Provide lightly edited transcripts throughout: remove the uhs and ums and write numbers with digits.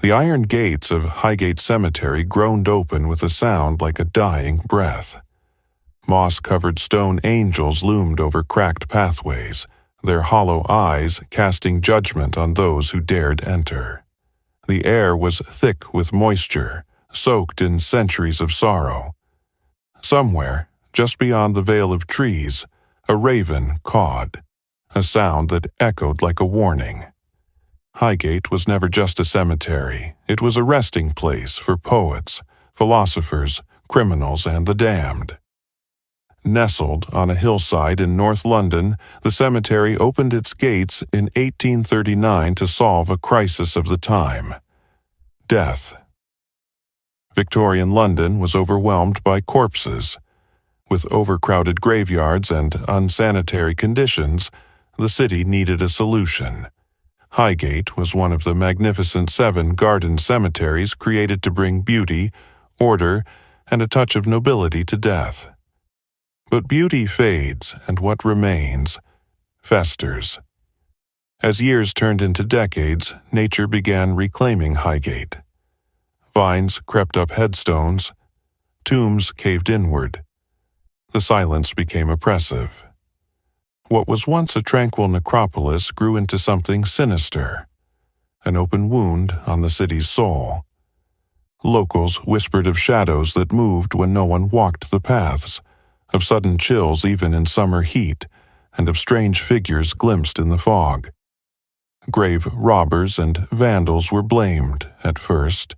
The iron gates of Highgate Cemetery groaned open with a sound like a dying breath. Moss-covered stone angels loomed over cracked pathways, their hollow eyes casting judgment on those who dared enter. The air was thick with moisture, soaked in centuries of sorrow. Somewhere, just beyond the veil of trees, a raven cawed, a sound that echoed like a warning. Highgate was never just a cemetery. It was a resting place for poets, philosophers, criminals, and the damned. Nestled on a hillside in North London, the cemetery opened its gates in 1839 to solve a crisis of the time: death. Victorian London was overwhelmed by corpses. With overcrowded graveyards and unsanitary conditions, the city needed a solution. Highgate was one of the magnificent 7 garden cemeteries created to bring beauty, order, and a touch of nobility to death. But beauty fades, and what remains festers. As years turned into decades, nature began reclaiming Highgate. Vines crept up headstones, tombs caved inward. The silence became oppressive. What was once a tranquil necropolis grew into something sinister, an open wound on the city's soul. Locals whispered of shadows that moved when no one walked the paths, of sudden chills even in summer heat, and of strange figures glimpsed in the fog. Grave robbers and vandals were blamed at first,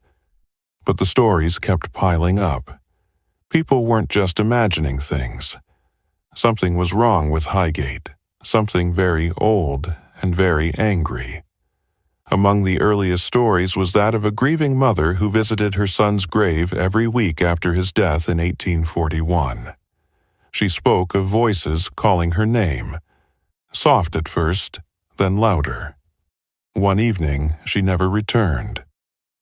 but the stories kept piling up. People weren't just imagining things. Something was wrong with Highgate, something very old and very angry. Among the earliest stories was that of a grieving mother who visited her son's grave every week after his death in 1841. She spoke of voices calling her name, soft at first, then louder. One evening, she never returned.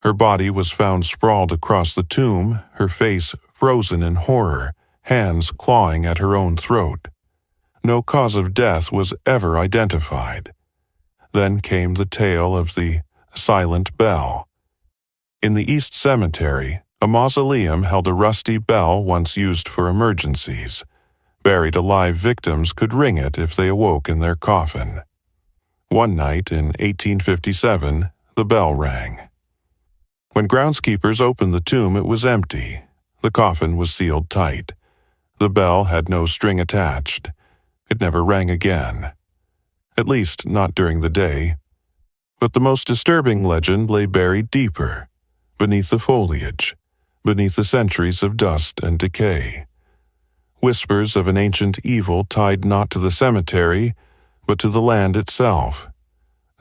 Her body was found sprawled across the tomb, her face frozen in horror, hands clawing at her own throat. No cause of death was ever identified. Then came the tale of the silent bell. In the East Cemetery, a mausoleum held a rusty bell once used for emergencies. Buried alive victims could ring it if they awoke in their coffin. One night in 1857, the bell rang. When groundskeepers opened the tomb, it was empty. The coffin was sealed tight. The bell had no string attached. It never rang again. At least not during the day. But the most disturbing legend lay buried deeper, beneath the foliage, beneath the centuries of dust and decay. Whispers of an ancient evil tied not to the cemetery, but to the land itself.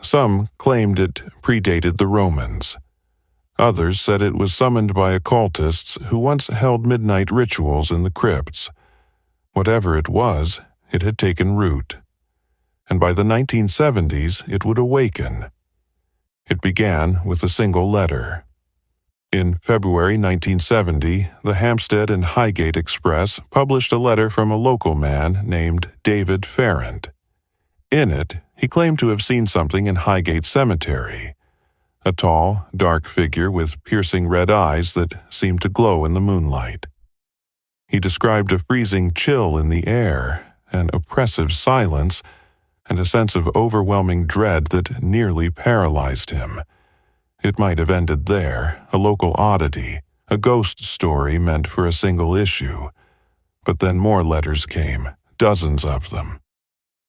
Some claimed it predated the Romans. Others said it was summoned by occultists who once held midnight rituals in the crypts. Whatever it was, it had taken root. And by the 1970s, it would awaken. It began with a single letter. In February 1970, the Hampstead and Highgate Express published a letter from a local man named David Farrand. In it, he claimed to have seen something in Highgate Cemetery, a tall, dark figure with piercing red eyes that seemed to glow in the moonlight. He described a freezing chill in the air, an oppressive silence, and a sense of overwhelming dread that nearly paralyzed him. It might have ended there, a local oddity, a ghost story meant for a single issue. But then more letters came, dozens of them.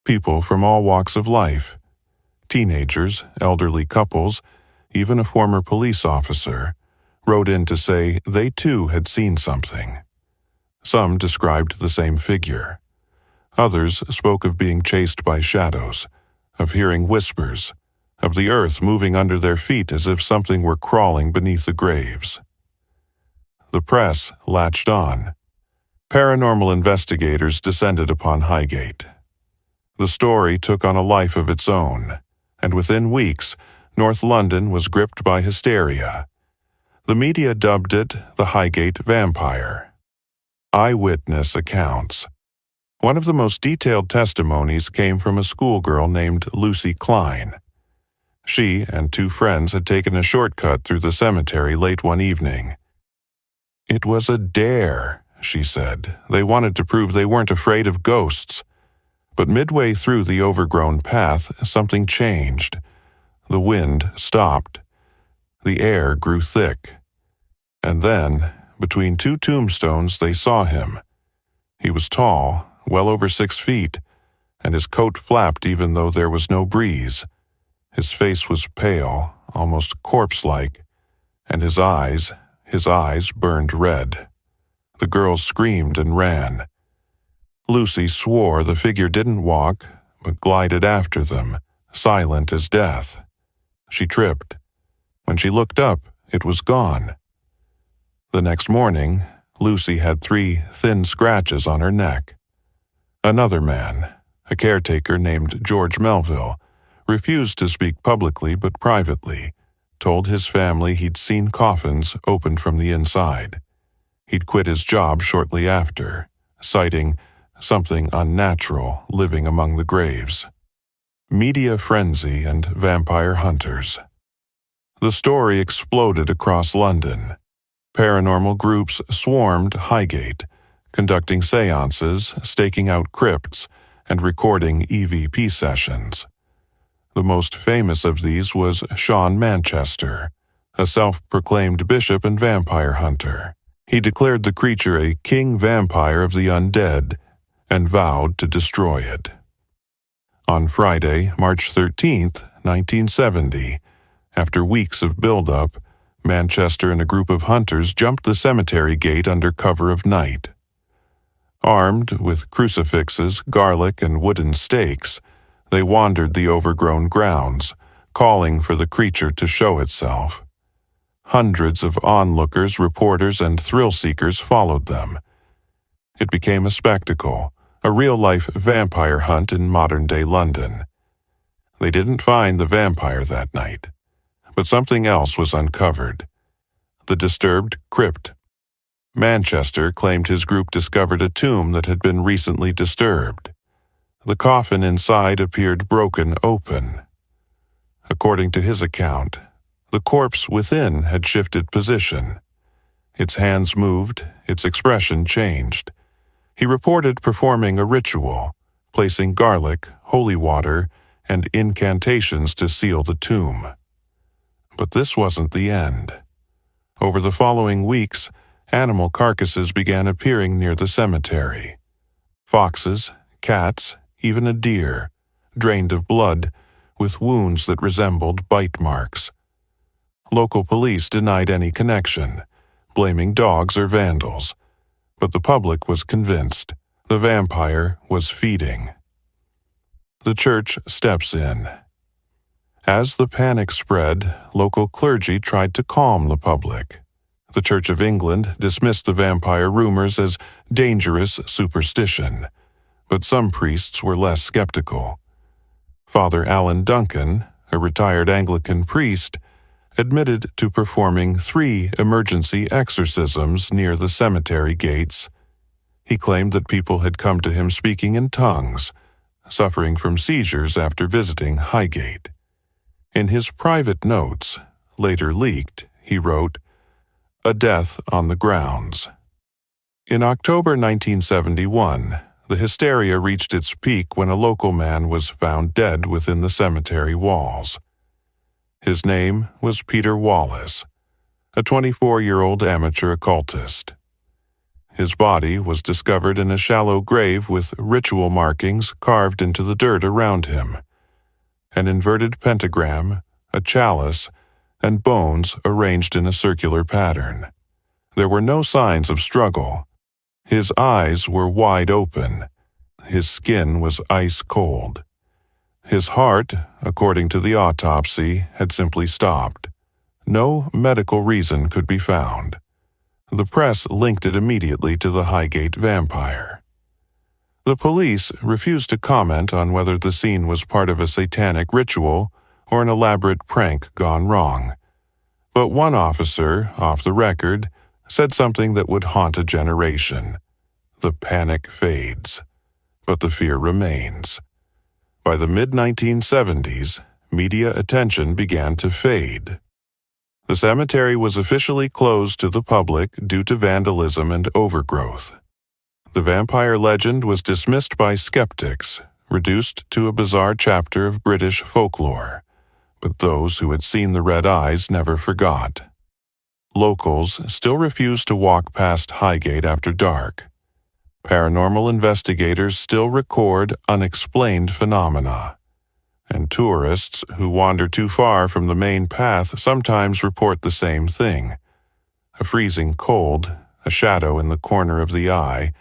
People from all walks of life. Teenagers, elderly couples, even a former police officer, wrote in to say they too had seen something. Some described the same figure. Others spoke of being chased by shadows, of hearing whispers, of the earth moving under their feet as if something were crawling beneath the graves. The press latched on. Paranormal investigators descended upon Highgate. The story took on a life of its own, and within weeks, North London was gripped by hysteria. The media dubbed it the Highgate Vampire. Eyewitness accounts. One of the most detailed testimonies came from a schoolgirl named Lucy Klein. She and two friends had taken a shortcut through the cemetery late one evening. "It was a dare," she said. "They wanted to prove they weren't afraid of ghosts." But midway through the overgrown path, something changed. The wind stopped. The air grew thick. And then, between two tombstones, they saw him. He was tall, well over 6 feet, and his coat flapped even though there was no breeze. His face was pale, almost corpse-like, and his eyes burned red. The girls screamed and ran. Lucy swore the figure didn't walk, but glided after them, silent as death. She tripped. When she looked up, it was gone. The next morning, Lucy had 3 thin scratches on her neck. Another man, a caretaker named George Melville, refused to speak publicly but privately, told his family he'd seen coffins opened from the inside. He'd quit his job shortly after, citing something unnatural living among the graves. Media frenzy and vampire hunters. The story exploded across London. Paranormal groups swarmed Highgate, conducting seances, staking out crypts, and recording EVP sessions. The most famous of these was Sean Manchester, a self-proclaimed bishop and vampire hunter. He declared the creature a king vampire of the undead and vowed to destroy it. On Friday, March 13, 1970, after weeks of build-up, Manchester and a group of hunters jumped the cemetery gate under cover of night. Armed with crucifixes, garlic, and wooden stakes, they wandered the overgrown grounds, calling for the creature to show itself. Hundreds of onlookers, reporters, and thrill-seekers followed them. It became a spectacle, a real-life vampire hunt in modern-day London. They didn't find the vampire that night, but something else was uncovered. The disturbed crypt. Manchester claimed his group discovered a tomb that had been recently disturbed. The coffin inside appeared broken open. According to his account, the corpse within had shifted position. Its hands moved, its expression changed. He reported performing a ritual, placing garlic, holy water, and incantations to seal the tomb. But this wasn't the end. Over the following weeks, animal carcasses began appearing near the cemetery. Foxes, cats, even a deer, drained of blood, with wounds that resembled bite marks. Local police denied any connection, blaming dogs or vandals, but the public was convinced the vampire was feeding. The church steps in. As the panic spread, local clergy tried to calm the public. The Church of England dismissed the vampire rumors as dangerous superstition, but some priests were less skeptical. Father Alan Duncan, a retired Anglican priest, admitted to performing 3 emergency exorcisms near the cemetery gates. He claimed that people had come to him speaking in tongues, suffering from seizures after visiting Highgate. In his private notes, later leaked, he wrote, "A death on the grounds." In October 1971, the hysteria reached its peak when a local man was found dead within the cemetery walls. His name was Peter Wallace, a 24-year-old amateur occultist. His body was discovered in a shallow grave with ritual markings carved into the dirt around him. An inverted pentagram, a chalice, and bones arranged in a circular pattern. There were no signs of struggle. His eyes were wide open. His skin was ice cold. His heart, according to the autopsy, had simply stopped. No medical reason could be found. The press linked it immediately to the Highgate vampire. The police refused to comment on whether the scene was part of a satanic ritual or an elaborate prank gone wrong. But one officer, off the record, said something that would haunt a generation. The panic fades, but the fear remains. By the mid-1970s, media attention began to fade. The cemetery was officially closed to the public due to vandalism and overgrowth. The vampire legend was dismissed by skeptics, reduced to a bizarre chapter of British folklore, but those who had seen the red eyes never forgot. Locals still refused to walk past Highgate after dark. Paranormal investigators still record unexplained phenomena, and tourists who wander too far from the main path sometimes report the same thing: a freezing cold, a shadow in the corner of the eye,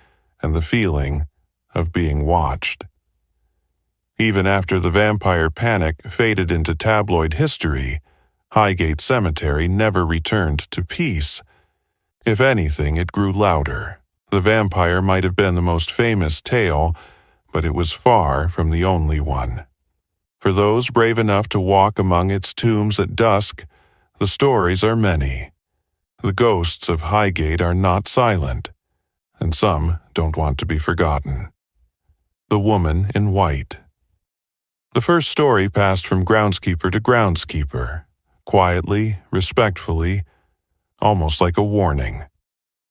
and the feeling of being watched. Even after the vampire panic faded into tabloid history, Highgate Cemetery never returned to peace. If anything, it grew louder. The vampire might have been the most famous tale, but it was far from the only one. For those brave enough to walk among its tombs at dusk, the stories are many. The ghosts of Highgate are not silent, and some don't want to be forgotten. The Woman in White. The first story passed from groundskeeper to groundskeeper, quietly, respectfully, almost like a warning.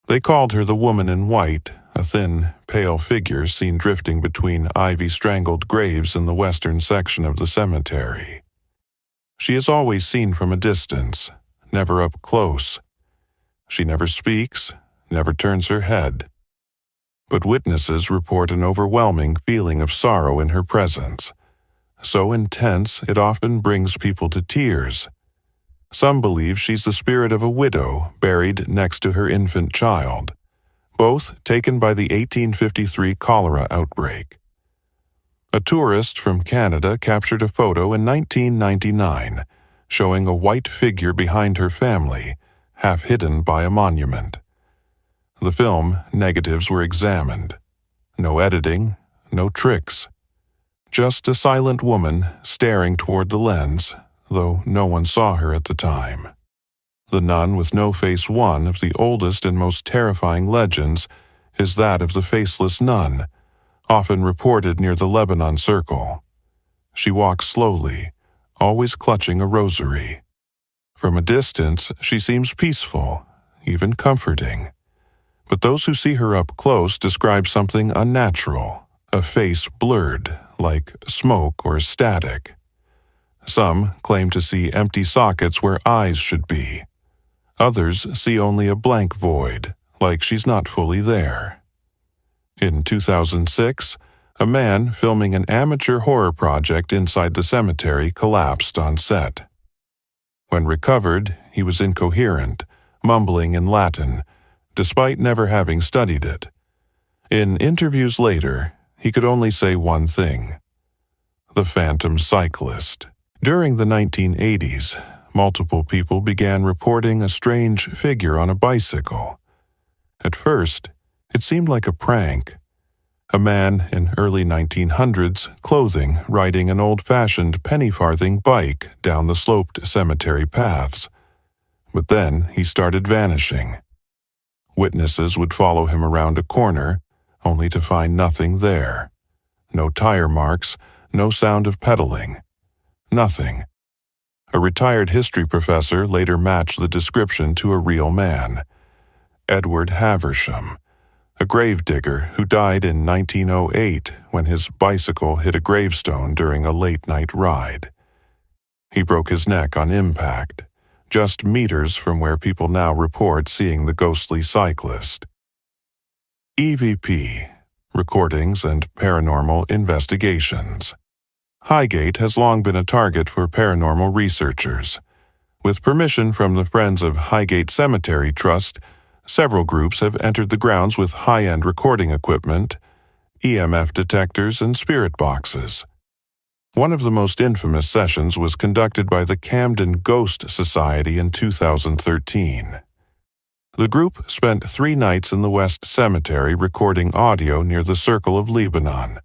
They called her the Woman in White, a thin, pale figure seen drifting between ivy-strangled graves in the western section of the cemetery. She is always seen from a distance, never up close. She never speaks, never turns her head. But witnesses report an overwhelming feeling of sorrow in her presence, so intense it often brings people to tears. Some believe she's the spirit of a widow buried next to her infant child, both taken by the 1853 cholera outbreak. A tourist from Canada captured a photo in 1999 showing a white figure behind her family, half hidden by a monument. The film negatives were examined. No editing, no tricks. Just a silent woman staring toward the lens, though no one saw her at the time. The Nun with No Face, one of the oldest and most terrifying legends, is that of the faceless nun, often reported near the Lebanon Circle. She walks slowly, always clutching a rosary. From a distance, she seems peaceful, even comforting. But those who see her up close describe something unnatural, a face blurred, like smoke or static. Some claim to see empty sockets where eyes should be. Others see only a blank void, like she's not fully there. In 2006, a man filming an amateur horror project inside the cemetery collapsed on set. When recovered, he was incoherent, mumbling in Latin, despite never having studied it. In interviews later, he could only say one thing: the phantom cyclist. During the 1980s, multiple people began reporting a strange figure on a bicycle. At first, it seemed like a prank. A man in early 1900s clothing riding an old-fashioned penny-farthing bike down the sloped cemetery paths. But then he started vanishing. Witnesses would follow him around a corner, only to find nothing there. No tire marks, no sound of pedaling. Nothing. A retired history professor later matched the description to a real man, Edward Haversham, a gravedigger who died in 1908 when his bicycle hit a gravestone during a late-night ride. He broke his neck on impact, just meters from where people now report seeing the ghostly cyclist. EVP, Recordings and Paranormal Investigations. Highgate has long been a target for paranormal researchers. With permission from the Friends of Highgate Cemetery Trust, several groups have entered the grounds with high-end recording equipment, EMF detectors, and spirit boxes. One of the most infamous sessions was conducted by the Camden Ghost Society in 2013. The group spent 3 nights in the West Cemetery recording audio near the Circle of Lebanon.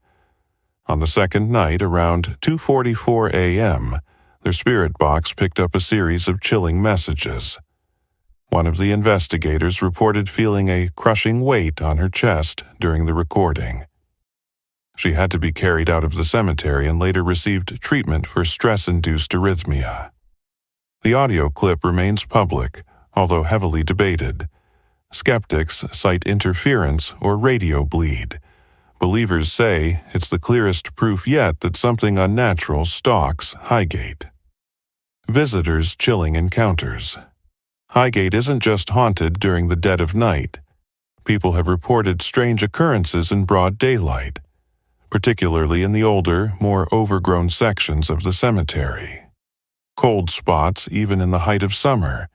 On the second night, around 2:44 a.m., their spirit box picked up a series of chilling messages. One of the investigators reported feeling a crushing weight on her chest during the recording. She had to be carried out of the cemetery and later received treatment for stress-induced arrhythmia. The audio clip remains public, although heavily debated. Skeptics cite interference or radio bleed. Believers say it's the clearest proof yet that something unnatural stalks Highgate. Visitors' chilling encounters. Highgate isn't just haunted during the dead of night. People have reported strange occurrences in broad daylight, particularly in the older, more overgrown sections of the cemetery. Cold spots even in the height of summer,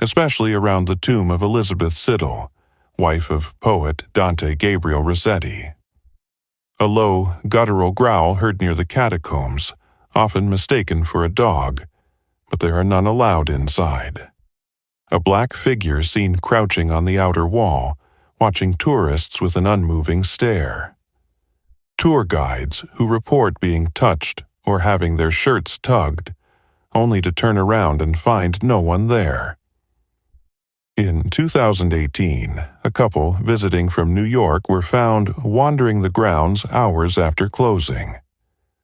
especially around the tomb of Elizabeth Siddal, wife of poet Dante Gabriel Rossetti. A low, guttural growl heard near the catacombs, often mistaken for a dog, but there are none allowed inside. A black figure seen crouching on the outer wall, watching tourists with an unmoving stare. Tour guides who report being touched or having their shirts tugged, only to turn around and find no one there. In 2018, a couple visiting from New York were found wandering the grounds hours after closing.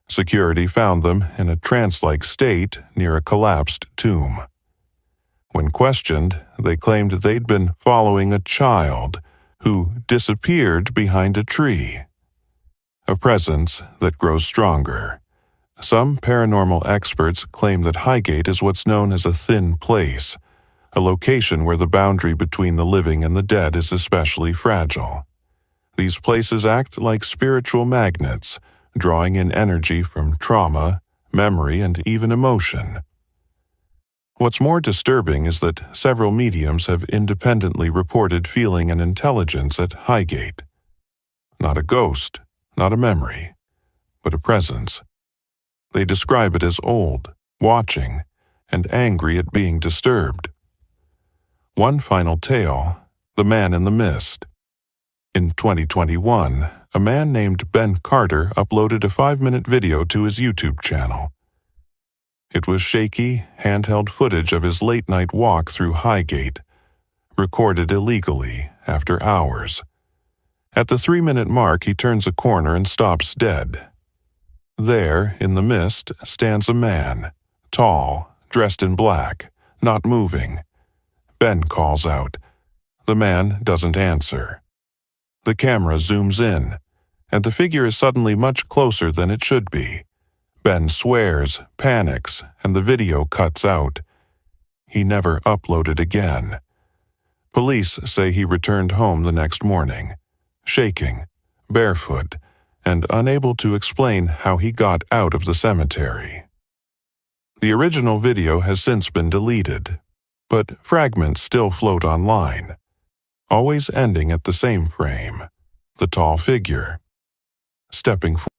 Security found them in a trance-like state near a collapsed tomb. When questioned, they claimed they'd been following a child who disappeared behind a tree. A presence that grows stronger. Some paranormal experts claim that Highgate is what's known as a thin place, a location where the boundary between the living and the dead is especially fragile. These places act like spiritual magnets, drawing in energy from trauma, memory, and even emotion. What's more disturbing is that several mediums have independently reported feeling an intelligence at Highgate. Not a ghost, not a memory, but a presence. They describe it as old, watching, and angry at being disturbed. One final tale, The Man in the Mist. In 2021, a man named Ben Carter uploaded a 5-minute video to his YouTube channel. It was shaky, handheld footage of his late-night walk through Highgate, recorded illegally after hours. At the 3-minute mark, he turns a corner and stops dead. There, in the mist, stands a man, tall, dressed in black, not moving. Ben calls out. The man doesn't answer. The camera zooms in, and the figure is suddenly much closer than it should be. Ben swears, panics, and the video cuts out. He never uploaded again. Police say he returned home the next morning, shaking, barefoot, and unable to explain how he got out of the cemetery. The original video has since been deleted, but fragments still float online, always ending at the same frame, the tall figure, stepping forward.